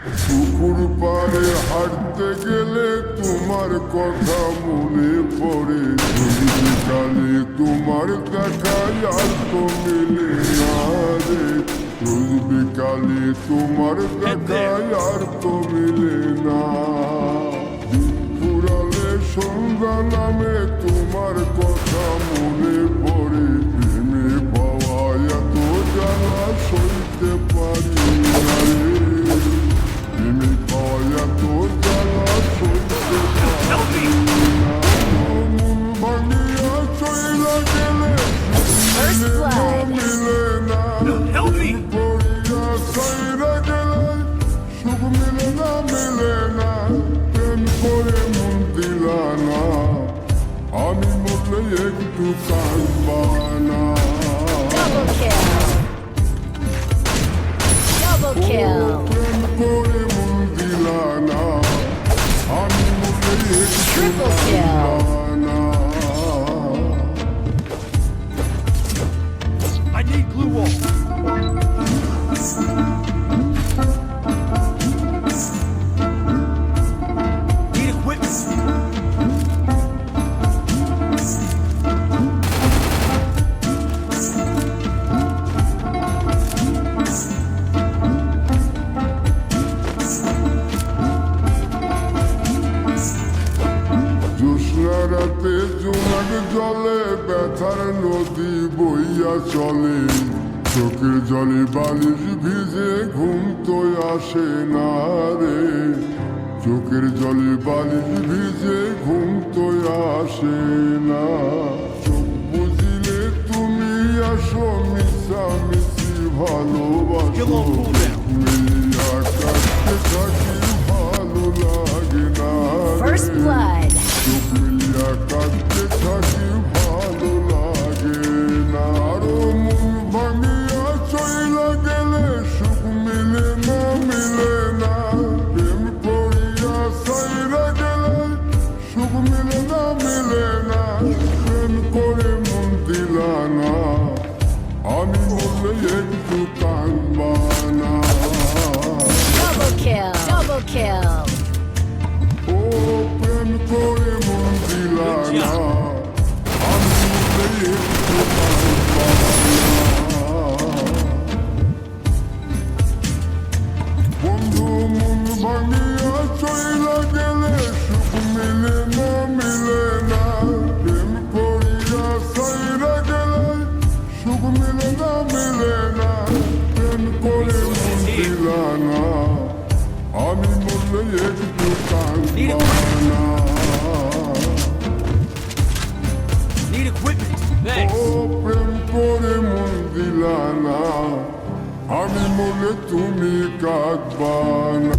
পুকুর পাড়ে হাঁটতে গেলে তোমার কথা মনে পড়ে, কালে তোমার দেখায় আর তো মিলে না রে, রোজ বিকালে তোমার দেখায় আর তো মিলে না। পুরালে সন্ধ্যা নামে তোমার কথা মনে পড়ে, প্রেমে পাওয়া এত জ্বালা সইতে পারি না রে, প্রেমে পাওয়া এত জ্বালা সইতে পারি না। মন ভাঙিয়া চইলা গেলে মিলে না, পড়িয়া সাইরা গেলে সুখ মিলে না, মিলে না। প্রেম করে মন দিলা না, আমি মরলে একটু কাঁদবা না। প্রেম করে মন দিলা না, আমি মরলে একটু কাঁদবা না। I need glue wall. Need equipment. জ্যোৎস্না রাতে জোনাক জলে ব্যথার নদী বইয়া চলে, চোখের জলে বালিশ ভিজে ঘুম তো আসে না রে, চোখের জলে বালিশ ভিজে ঘুম তো আসে না। চোখ বুঝিলে তুমি আসো, মিশামিশি ভালোবাসো, মিলিয়া কাটতে থাকি ভালো লাগে না First রে, blood. চোখ মিলিয়া কাটতে থাকি ভালো লাগে না। আরো মন ভাঙিয়া চইলা গেলে সুখ মিলে না, মিলে না। প্রেম করিয়া সাইরা গেলে সুখ মিলে না, মিলে না। প্রেম করে মন দিলা না, আমি মরলে একটু কাঁদবা না। Double kill. Double kill. ও প্রেম করে মন দিলা না, আমি মরলে একটু কাঁদবা না। বন্ধু মন ভাঙিয়া চইলা গেলে সুখ মিলে না, মিলে না। প্রেম করিয়া সাইরা গেলে সুখ মিলে না, মিলে না। প্রেম করে মন দিলা না, আমি মরলে একটু কাঁদবা না। Need equipment. Thanks. ও প্রেম করে মন দিলা না, আমি মরলে তুমি কাঁদবা না।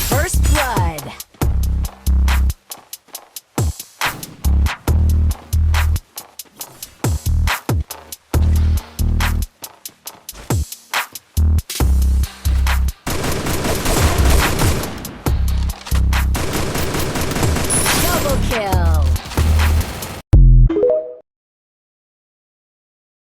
First blood. Double kill.